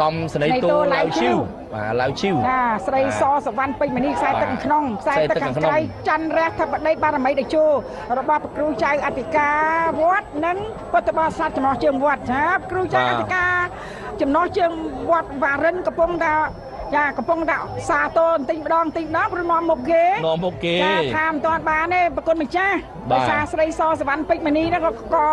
ដំស្រីតូឡៅឈីវបាទឡៅឈីវចាស្រីសសវណ្ណពេជ្រមនីខ្សែទឹកក្នុងខ្សែទឹកខាងក្រៅច័ន្ទរះធិបតីបារមីតេជោរបស់ព្រះគ្រូចៅអធិការវត្តនិងពុទ្ធបរិស័ទចំណោះជើងវត្តចាគ្រូចៅអធិការចំណោះជើងវត្តវ៉ារិនកំពុងថាចាកំពុងដាក់សាទរបន្តិចម្ដងព្រមមុខគេចាថាមិនទាន់បានទេប្រគុណម្ចាស់ដោយសារស្រីសសវណ្ណពេជ្រមនីហ្នឹងក៏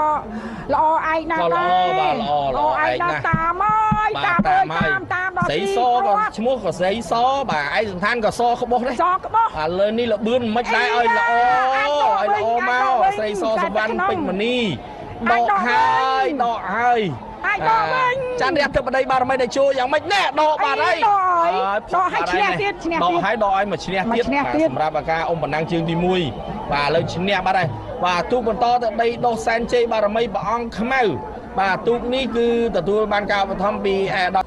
ល្អឯកណាស់ដែរល្អឯកណាស់តាមដល់ស្រីសក៏ឈ្មោះក៏ស្រីសបាទឯកសណ្ឋានក៏សក្បោះដែរសក្បោះឥឡូវនេះលបឿនមិនដែរឲ្យល្អមកស្រីសសវណ្ណពេជ្រមនីដកហើយអាចដកវិញច័ន្ទរះធិបតីបារមីតេជោយ៉ាងម៉េចណែដកបាត់ហើយដកឲ្យឈ្នះទៀតដកឲ្យមកឈ្នះទៀតសម្រាប់អាការអ៊ំបណ្ដាំងជើងទី1បាទឥឡូវឈ្នះបាត់ហើយបាទទូកបន្តទៅដីដោះសែនជ័យបារមីព្រះអង្គខ្មៅបាទទូកនេះគឺទទួលបានការឧបត្ថម្ភពីអេដ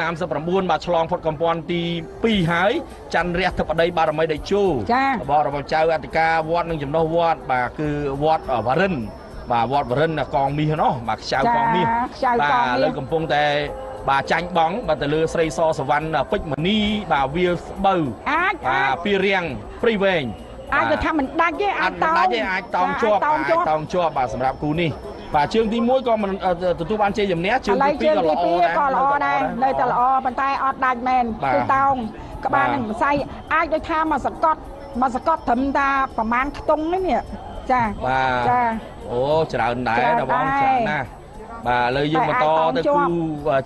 139បាទឆ្លងផុតកំពាន់ទី2ហើយច័ន្ទរះធិបតីបារមីតេជោរបស់ចៅអធិការវត្តនិងចំណុះវត្តបាទគឺវត្តវរិនបាទវត្តវរិនកងមាសនោះបាទខ្ចៅកងមាសបាទឥឡូវកំពុងតែបាទចាញ់បងបាទទៅលើស្រីសសវណ្ណពេជ្រមនីបាទវាស្បូវបាទពីរៀងព្រីវែងអាចទៅថាមិនដាច់ទេអាចតោងជាប់បាទសម្រាប់គូនេះបាទជើងទី1ក៏មិនទទួលបានជ័យជំនះជើងទី2ក៏ល្អដែរនៅតែល្អប៉ុន្តែអត់ដាច់មែនគឺតោងក្បាលនឹងម្សៅអាចដូចថាមកសកត់ត្រឹមតាប្រមាណខ្ទង់នេះចាអូច្រើនដែរដល់បងច្រើនណាស់បាទឥឡូវយើងបន្តទៅគូ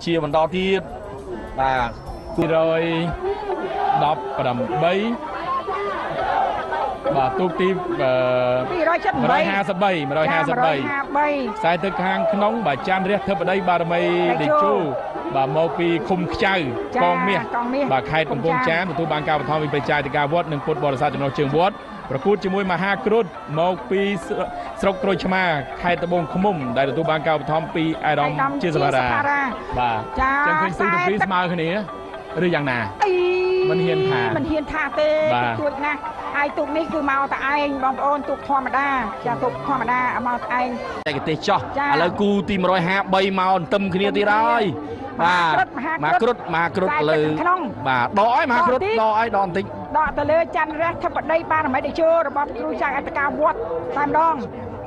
ជាបន្តទៀតបាទ218បាទទូកទី253ខ្សែទឹកខាងក្នុងបាទច័ន្ទរះធិបតីបារមីតេជោបាទមកពីឃុំខ្ចៅកងមាសបាទខេត្តកំពង់ចាមទទួលបានការឧបត្ថម្ភពីព្រះចៅអធិការវត្តនិងពុទ្ធបរិស័ទចំណុះជើងវត្តប្រកួតជាមួយមហាគ្រុឌមកពីស្រុកក្រូចឆ្មាខេត្តត្បូងឃ្មុំដែលទទួលបានការឧបត្ថម្ភពីអាដាមជាសភារាបាទចឹងឃើញស៊ីទាំងពីរស្មើគ្នាឬយ៉ាងណាមិនហ៊ានថាទេទួចណាស់ហើយទូកនេះគឺមកតែឯងបងប្អូនទូកធម្មតាទូកធម្មតាមកតែឯងតែកទេសចោះឥឡូវគូទី153មកអន្ទឹមគ្នាទៀតហើយបាទមហាគ្រុឌលើបាទដកឲ្យមហាគ្រុឌដកឲ្យដកបន្តិចដកទៅលើច័ន្ទរះធិបតីបារមីតេជោរបស់គ្រូចៅអធិការវត្តតែម្ដង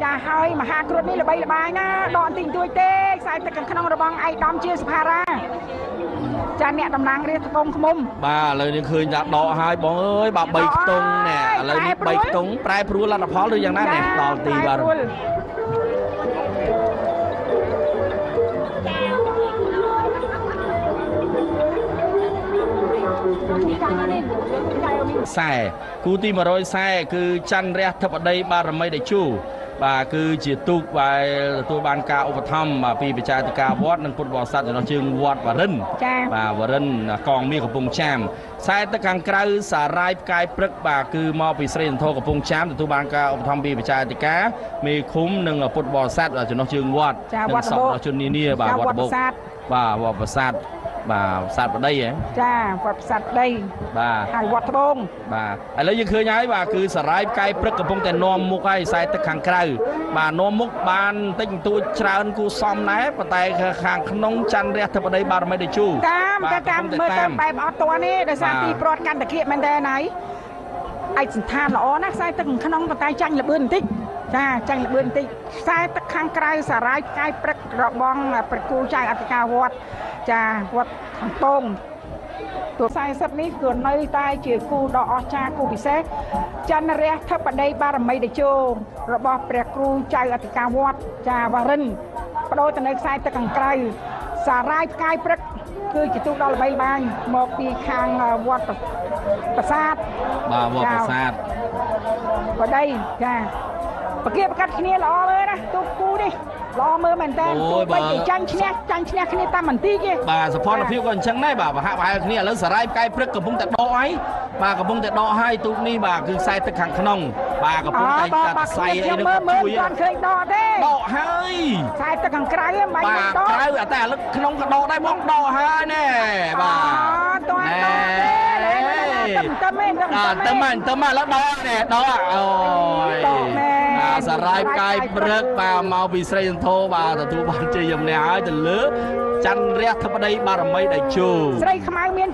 ចាហើយមហាគ្រុឌនេះល្បីល្បាញណាដកបន្តិចទួចទេខ្សែទឹកខាងក្នុងរបស់ឯកឧត្តមជាសភារាចាអ្នកតំណាងរាជត្បូងឃ្មុំបាទឥឡូវនេះឃើញថាដកហើយបងអើយបាទ3ខ្ទង់ណែឥឡូវនេះ3ខ្ទង់ប្រែប្រួលលទ្ធផលឬយ៉ាងណាណែដល់ទីបាទខ្សែគូទី140គឺច័ន្ទរះធិបតីបារមីតេជោបាទគឺជាទូកដែលទទួលបានការឧបត្ថម្ភពីប្រជាអធិការវត្តនិងពុទ្ធបរិស័ទចំណុះជើងវត្តវរិនបាទវរិនកងមាសកំពង់ចាមខ្សែទឹកខាងក្រៅសារាយផ្កាយព្រឹកបាទគឺមកពីស្រីសន្ធរកំពង់ចាមទទួលបានការឧបត្ថម្ភពីប្រជាអធិការមេឃុំនិងពុទ្ធបរិស័ទចំណុះជើងវត្តនិងសប្បុរសជននានាបាទវត្តបោកបាទវត្តប្រាសាទបាទប្រាសាទប្តីហ៎ចាវត្តប្រាសាទប្តីបាទហើយវត្តត្បូងបាទឥឡូវយើងឃើញហើយបាទគឺសារាយផ្កាយព្រឹកកំពុងតែនាំមុខហើយខ្សែទឹកខាងក្រៅបាទនាំមុខបានតិចបន្តួចច្រើនគូសំដែរប៉ុន្តែខាងក្នុងច័ន្ទរះធិបតីបារមីតេជោតាមមើលតាមបែបអត់តនេះដោយសារទីប្រត់កាន់តាគៀកមែនទេណៃឯកសន្តានល្អណាស់ខ្សែទឹកក្នុងប៉ុន្តែចាញ់លបឿនបន្តិចចាញ់លបឿនបន្តិចខ្សែទឹកខាងក្រៅសារាយផ្កាយព្រឹករបស់ព្រះគ្រូចៅអធិការវត្តចាវត្តខាងតងទូ40នេះគឺនៅតែជាគូដ៏អស្ចារ្យគូពិសេសច័ន្ទរះធិបតីបារមីតេជោរបស់ព្រះគ្រូចៅអធិការវត្តចាវរិនបដូរទៅនៅខ្សែទឹកខាងក្រៅសារាយផ្កាយព្រឹកគឺជាទូកដ៏ល្បីល្បាញមកពីខាងវត្តប្រាសាទបាទវត្តប្រាសាទបដីចាប្រគៀបប្រកាត់គ្នាល្អមើលណាទូកគូនេះល្អមើលមែនតើទូបីគេចាញ់ឈ្នះគ្នាតាមបន្តិចទេបាទសភនភាពក៏អញ្ចឹងដែរបាទប្រហាក់ប្រហែលគ្នាឥឡូវសារាយផ្កាយព្រឹកកំពុងតែដកហើយបាទកំពុងតែដកហើយទូកនេះបាទគឺខ្សែទឹកខាងក្នុងបាទកំពុងតែកាត់ខ្សែអីនឹងជួយអត់ឃើញដកទេដកហើយខ្សែទឹកខាងក្រៅមិនបាច់ដកក្រៅតែឥឡូវក្នុងក៏ដកដែរបងដកហើយណែបាទតើទៅមែនឥឡូវដកណែដកអូយសារាយផ្កាយព្រឹកបាទមកពីស្រីសន្ធរបាទទទួលបានជ័យជំនះហើយទៅលើ ច័ន្ទរះធិបតីបារមីតេជោ ស្រីខ្មៅមាន